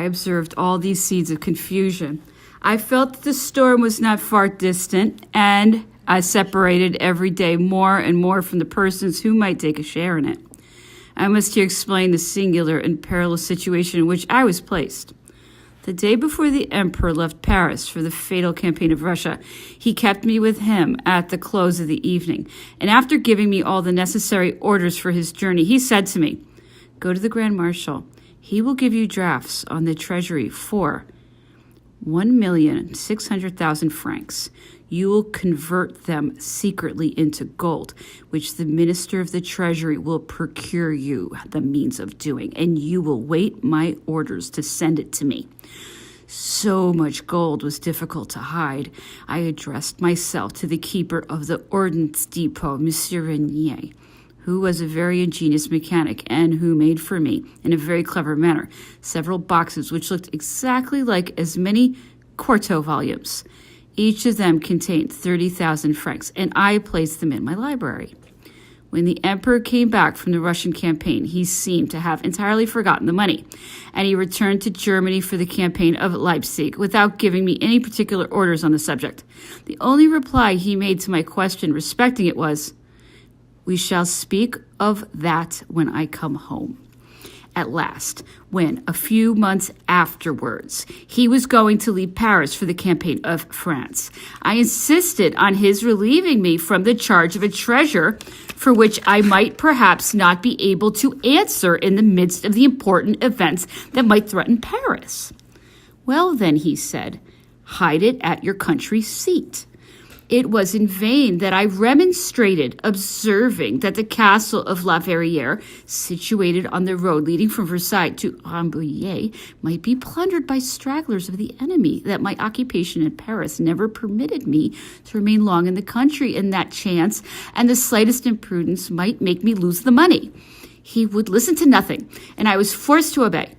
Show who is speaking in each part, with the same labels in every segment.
Speaker 1: I observed all these seeds of confusion. I felt that the storm was not far distant, and I separated every day more and more from the persons who might take a share in it. I must here explain the singular and perilous situation in which I was placed. The day before the Emperor left Paris for the fatal campaign of Russia, he kept me with him at the close of the evening, and after giving me all the necessary orders for his journey, he said to me, "Go to the Grand Marshal. He will give you drafts on the treasury for 1,600,000 francs. You will convert them secretly into gold, which the Minister of the Treasury will procure you the means of doing, and you will wait my orders to send it to me." So much gold was difficult to hide. I addressed myself to the keeper of the Hortense depot, Monsieur Renier, who was a very ingenious mechanic and who made for me, in a very clever manner, several boxes which looked exactly like as many quarto volumes. Each of them contained 30,000 francs, and I placed them in my library. When the emperor came back from the Russian campaign, he seemed to have entirely forgotten the money, and he returned to Germany for the campaign of Leipzig without giving me any particular orders on the subject. The only reply he made to my question respecting it was, "We shall speak of that when I come home." At last, when, a few months afterwards, he was going to leave Paris for the campaign of France, I insisted on his relieving me from the charge of a treasure for which I might perhaps not be able to answer in the midst of the important events that might threaten Paris. "Well, then," he said, "hide it at your country seat." It was in vain that I remonstrated, observing that the castle of Lavalette, situated on the road leading from Versailles to Rambouillet, might be plundered by stragglers of the enemy, that my occupation in Paris never permitted me to remain long in the country, and that chance and the slightest imprudence might make me lose the money. He would listen to nothing, and I was forced to obey.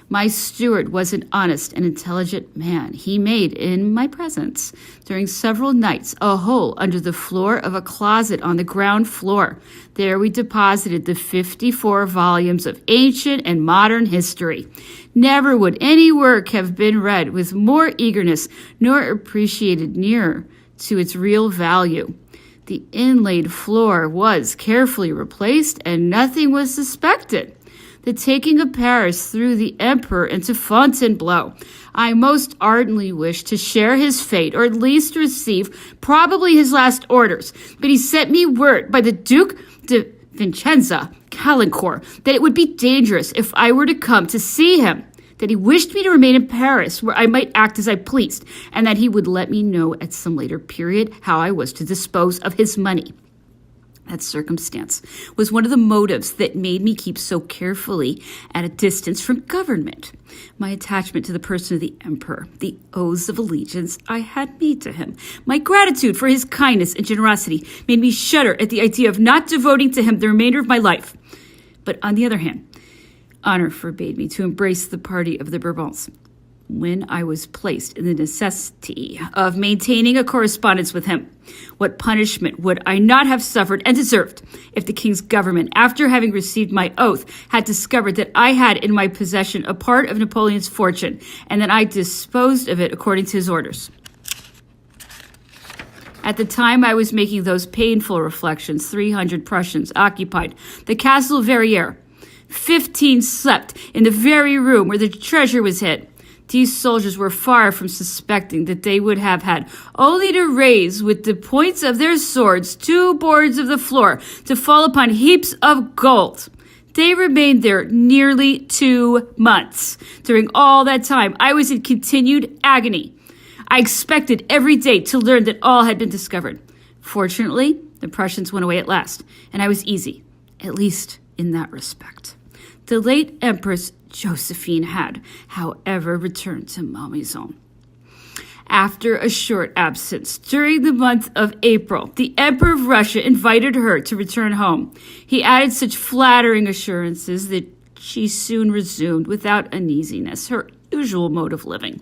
Speaker 1: My steward was an honest and intelligent man. He made, in my presence, during several nights, a hole under the floor of a closet on the ground floor. There we deposited the 54 volumes of ancient and modern history. Never would any work have been read with more eagerness, nor appreciated nearer to its real value. The inlaid floor was carefully replaced, and nothing was suspected. The taking of Paris threw the emperor into Fontainebleau. I most ardently wished to share his fate, or at least receive probably his last orders. But he sent me word by the Duke de Vincenza, Caulaincourt, that it would be dangerous if I were to come to see him, that he wished me to remain in Paris, where I might act as I pleased, and that he would let me know at some later period how I was to dispose of his money. That circumstance was one of the motives that made me keep so carefully at a distance from government. My attachment to the person of the emperor, the oaths of allegiance I had made to him, my gratitude for his kindness and generosity made me shudder at the idea of not devoting to him the remainder of my life. But on the other hand, honor forbade me to embrace the party of the Bourbons. When I was placed in the necessity of maintaining a correspondence with him, what punishment would I not have suffered and deserved if the king's government, after having received my oath, had discovered that I had in my possession a part of Napoleon's fortune, and that I disposed of it according to his orders? At the time I was making those painful reflections, 300 Prussians occupied the castle of Verrières. 15 slept in the very room where the treasure was hid. These soldiers were far from suspecting that they would have had only to raise with the points of their swords 2 boards of the floor to fall upon heaps of gold. They remained there nearly 2 months. During all that time, I was in continued agony. I expected every day to learn that all had been discovered. Fortunately, the Prussians went away at last, and I was easy, at least in that respect. The late Empress Josephine had, however, returned to Malmaison. After a short absence, during the month of April, the Emperor of Russia invited her to return home. He added such flattering assurances that she soon resumed, without uneasiness, her usual mode of living.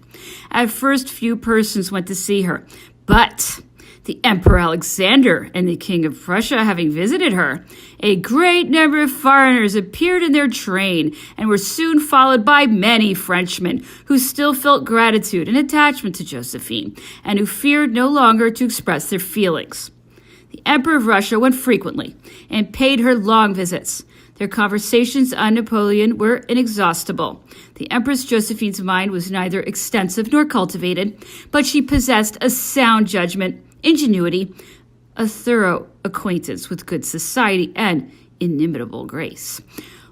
Speaker 1: At first, few persons went to see her, but The Emperor Alexander and the King of Prussia having visited her, a great number of foreigners appeared in their train and were soon followed by many Frenchmen who still felt gratitude and attachment to Josephine and who feared no longer to express their feelings. The Emperor of Russia went frequently and paid her long visits. Their conversations on Napoleon were inexhaustible. The Empress Josephine's mind was neither extensive nor cultivated, but she possessed a sound judgment, ingenuity, a thorough acquaintance with good society, and inimitable grace.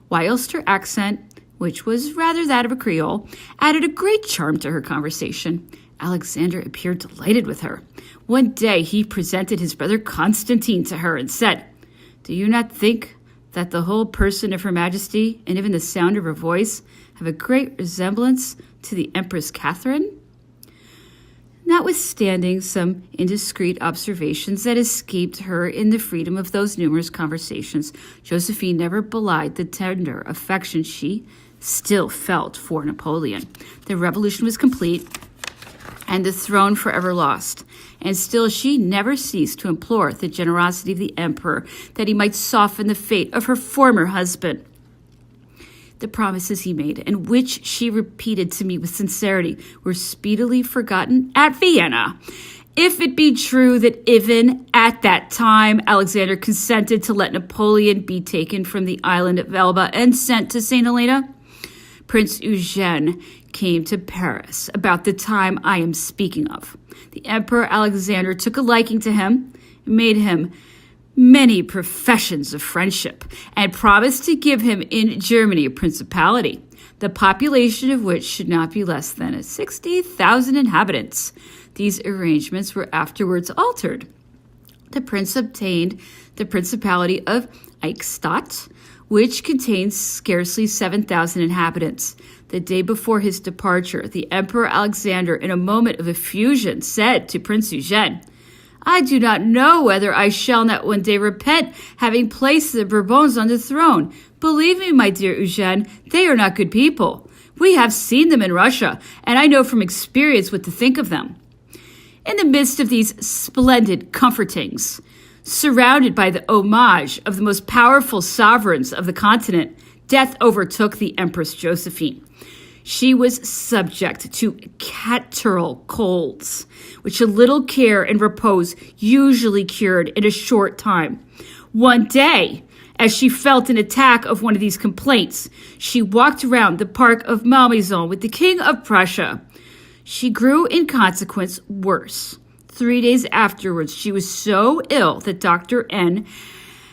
Speaker 1: Whilst her accent, which was rather that of a Creole, added a great charm to her conversation, Alexander appeared delighted with her. One day he presented his brother Constantine to her and said, "Do you not think that the whole person of Her Majesty, and even the sound of her voice, have a great resemblance to the Empress Catherine?" Notwithstanding some indiscreet observations that escaped her in the freedom of those numerous conversations, Josephine never belied the tender affection she still felt for Napoleon. The revolution was complete, and the throne forever lost. And still she never ceased to implore the generosity of the emperor that he might soften the fate of her former husband. The promises he made, and which she repeated to me with sincerity, were speedily forgotten at Vienna. If it be true that even at that time Alexander consented to let Napoleon be taken from the island of Elba and sent to St. Helena, Prince Eugene came to Paris about the time I am speaking of. The Emperor Alexander took a liking to him, made him many professions of friendship, and promised to give him in Germany a principality, the population of which should not be less than 60,000 inhabitants. These arrangements were afterwards altered. The prince obtained the principality of Eichstatt, which contains scarcely 7,000 inhabitants. The day before his departure, the Emperor Alexander, in a moment of effusion, said to Prince Eugene, "I do not know whether I shall not one day repent having placed the Bourbons on the throne. Believe me, my dear Eugene, they are not good people. We have seen them in Russia, and I know from experience what to think of them." In the midst of these splendid comfortings, surrounded by the homage of the most powerful sovereigns of the continent, death overtook the Empress Josephine. She was subject to catarrhal colds, which a little care and repose usually cured in a short time. One day, as she felt an attack of one of these complaints, she walked around the park of Malmaison with the King of Prussia. She grew in consequence worse. 3 days afterwards, she was so ill that Dr. N,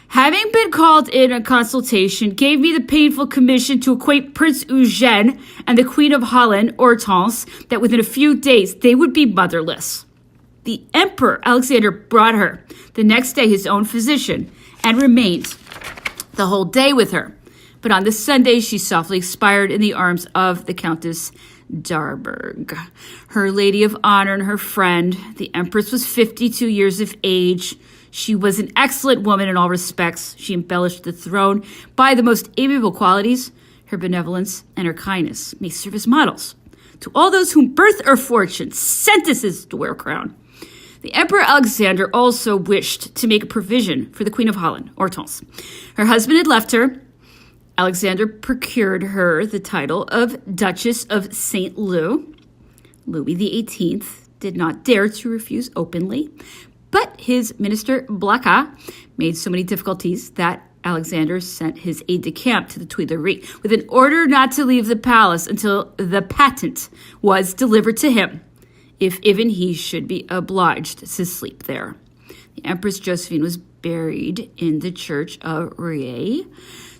Speaker 1: having been called in a consultation, gave me the painful commission to acquaint Prince Eugene and the Queen of Holland, Hortense, that within a few days they would be motherless. The Emperor Alexander brought her the next day his own physician and remained the whole day with her. But on the Sunday, she softly expired in the arms of the Countess Darburg, her lady of honor and her friend. The Empress was 52 years of age. She was an excellent woman in all respects. She embellished the throne by the most amiable qualities. Her benevolence and her kindness may serve as models to all those whom birth or fortune sentences to wear a crown. The Emperor Alexander also wished to make a provision for the Queen of Holland, Hortense. Her husband had left her. Alexander procured her the title of Duchess of St. Louis. Louis XVIII did not dare to refuse openly, but his minister Blacas made so many difficulties that Alexander sent his aide-de-camp to the Tuileries with an order not to leave the palace until the patent was delivered to him, if even he should be obliged to sleep there. The Empress Josephine was buried in the church of Rueil.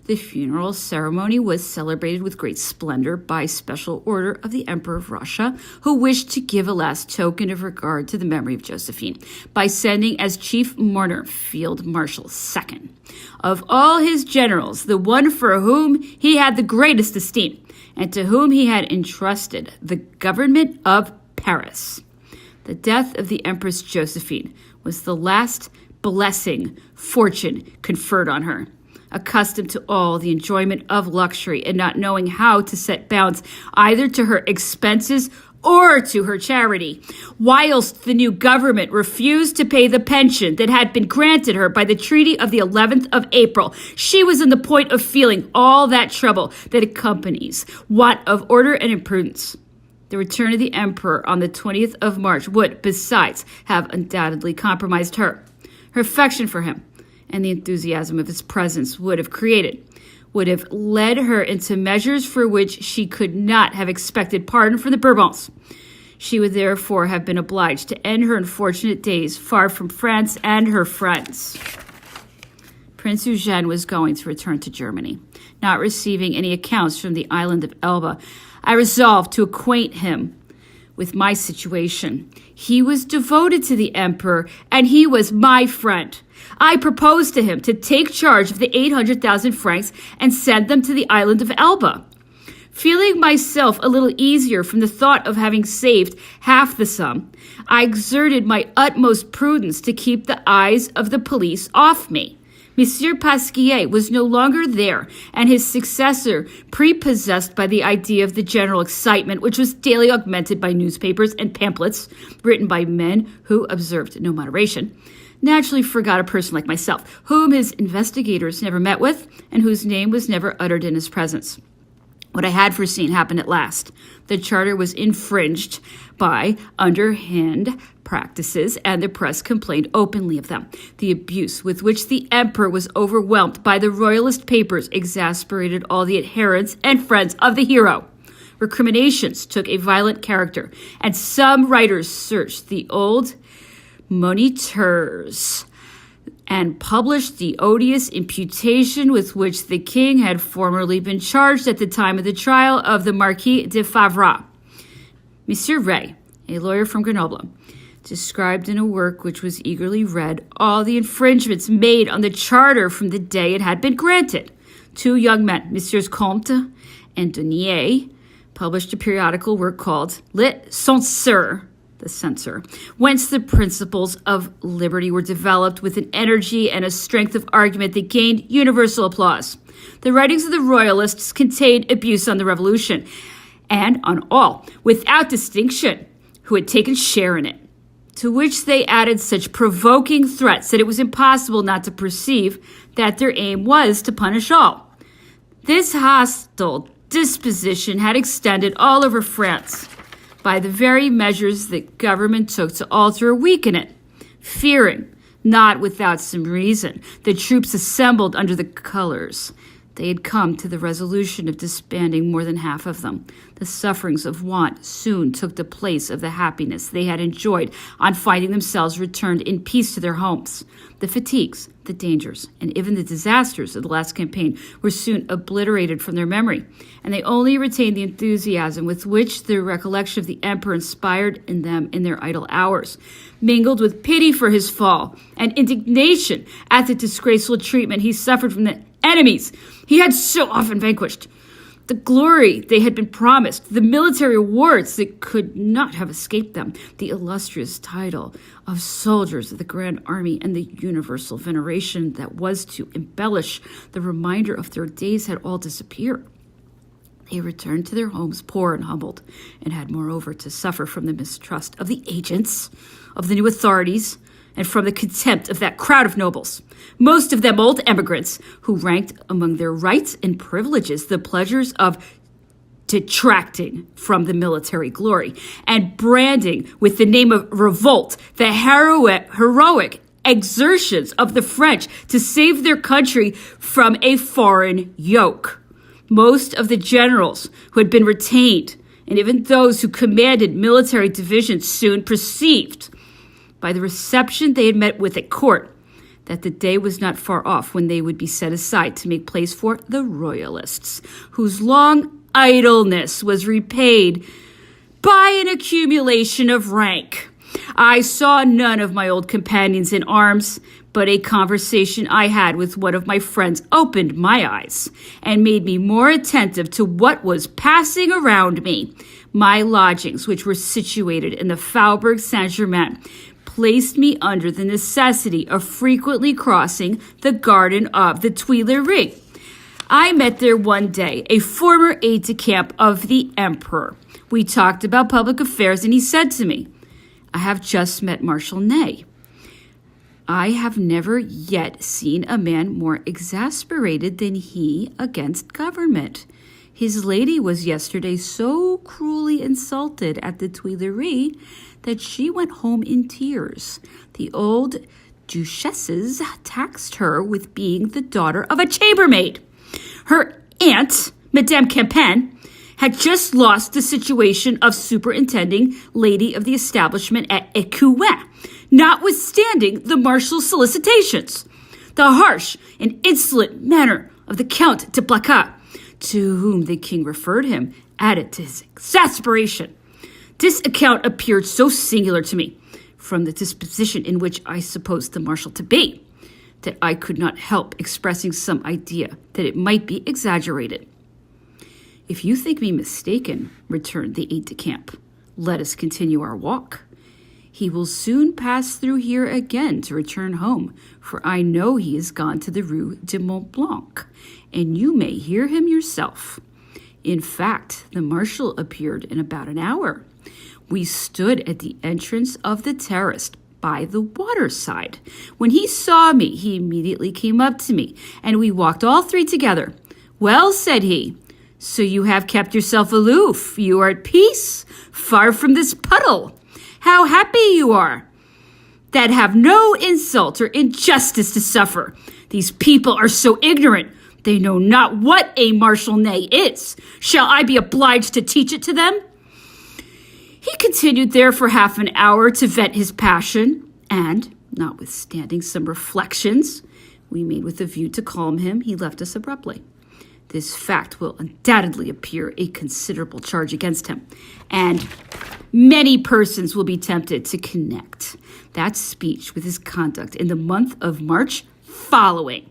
Speaker 1: The funeral ceremony was celebrated with great splendor by special order of the Emperor of Russia, who wished to give a last token of regard to the memory of Josephine by sending as chief mourner Field Marshal II. Of all his generals, the one for whom he had the greatest esteem and to whom he had entrusted the government of Paris. The death of the Empress Josephine was the last blessing fortune conferred on her. Accustomed to all the enjoyment of luxury and not knowing how to set bounds either to her expenses or to her charity, whilst the new government refused to pay the pension that had been granted her by the Treaty of the 11th of April. She was on the point of feeling all that trouble that accompanies want of order and imprudence. The return of the emperor on the 20th of March would, besides, have undoubtedly compromised her. Her affection for him and the enthusiasm of his presence would have led her into measures for which she could not have expected pardon from the Bourbons. She would therefore have been obliged to end her unfortunate days far from France and her friends. Prince Eugène was going to return to Germany. Not receiving any accounts from the island of Elba, I resolved to acquaint him with my situation. He was devoted to the emperor, and he was my friend. I proposed to him to take charge of the 800,000 francs and send them to the island of Elba. Feeling myself a little easier from the thought of having saved half the sum, I exerted my utmost prudence to keep the eyes of the police off me. Monsieur Pasquier was no longer there, and his successor, prepossessed by the idea of the general excitement, which was daily augmented by newspapers and pamphlets written by men who observed no moderation, naturally forgot a person like myself, whom his investigators never met with, and whose name was never uttered in his presence. What I had foreseen happened at last. The charter was infringed by underhand practices, and the press complained openly of them. The abuse with which the emperor was overwhelmed by the royalist papers exasperated all the adherents and friends of the hero. Recriminations took a violent character, and some writers searched the old moniteurs and published the odious imputation with which the king had formerly been charged at the time of the trial of the Marquis de Favras. Monsieur Ray, a lawyer from Grenoble, described in a work which was eagerly read all the infringements made on the charter from the day it had been granted. Two young men, Messieurs Comte and Denier, published a periodical work called Le Censeur, the censor, whence the principles of liberty were developed with an energy and a strength of argument that gained universal applause. The writings of the royalists contained abuse on the revolution and on all, without distinction, who had taken share in it, to which they added such provoking threats that it was impossible not to perceive that their aim was to punish all. This hostile disposition had extended all over France by the very measures that government took to alter or weaken it. Fearing, not without some reason, the troops assembled under the colors, they had come to the resolution of disbanding more than half of them. The sufferings of want soon took the place of the happiness they had enjoyed on finding themselves returned in peace to their homes. The fatigues, the dangers, and even the disasters of the last campaign were soon obliterated from their memory, and they only retained the enthusiasm with which the recollection of the emperor inspired in them in their idle hours, mingled with pity for his fall and indignation at the disgraceful treatment he suffered from the enemies he had so often vanquished. The glory they had been promised, the military awards that could not have escaped them, the illustrious title of soldiers of the Grand Army, and the universal veneration that was to embellish the reminder of their days had all disappeared. They returned to their homes poor and humbled, and had moreover to suffer from the mistrust of the agents, of the new authorities, and from the contempt of that crowd of nobles, most of them old emigrants, who ranked among their rights and privileges the pleasures of detracting from the military glory and branding with the name of revolt the heroic exertions of the French to save their country from a foreign yoke. Most of the generals who had been retained, and even those who commanded military divisions, soon perceived by the reception they had met with at court that the day was not far off when they would be set aside to make place for the royalists, whose long idleness was repaid by an accumulation of rank. I saw none of my old companions in arms, but a conversation I had with one of my friends opened my eyes and made me more attentive to what was passing around me. My lodgings, which were situated in the Faubourg Saint-Germain, placed me under the necessity of frequently crossing the garden of the Tuileries. I met there one day a former aide-de-camp of the emperor, We talked about public affairs, and he said to me, I have just met Marshal Ney. I have never yet seen a man more exasperated than he against government. His lady was yesterday so cruelly insulted at the Tuileries that she went home in tears. The old duchesses taxed her with being the daughter of a chambermaid. Her aunt, Madame Campan, had just lost the situation of superintending lady of the establishment at Écouen, notwithstanding the marshal's solicitations. The harsh and insolent manner of the Count de Blacas, to whom the king referred him, added to his exasperation. This account appeared so singular to me, from the disposition in which I supposed the marshal to be, that I could not help expressing some idea that it might be exaggerated. If you think me mistaken, returned the aide-de-camp, let us continue our walk. He will soon pass through here again to return home, for I know he is gone to the Rue de Mont Blanc, and you may hear him yourself. In fact, the marshal appeared in about an hour. We stood at the entrance of the terrace by the waterside. When he saw me, he immediately came up to me, and we walked all three together. Well, said he, so you have kept yourself aloof. You are at peace, far from this puddle. How happy you are, that have no insult or injustice to suffer. These people are so ignorant. They know not what a Marshal Ney is. Shall I be obliged to teach it to them? He continued there for half an hour to vent his passion, and, notwithstanding some reflections we made with a view to calm him, he left us abruptly. This fact will undoubtedly appear a considerable charge against him, and many persons will be tempted to connect that speech with his conduct in the month of March following.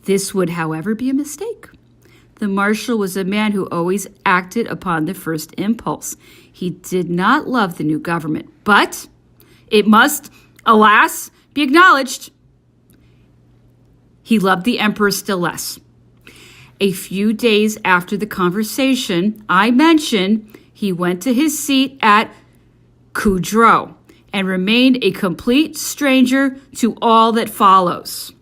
Speaker 1: This would, however, be a mistake. The marshal was a man who always acted upon the first impulse. He did not love the new government, but it must, alas, be acknowledged, he loved the emperor still less. A few days after the conversation I mentioned, he went to his seat at Coudreau and remained a complete stranger to all that follows.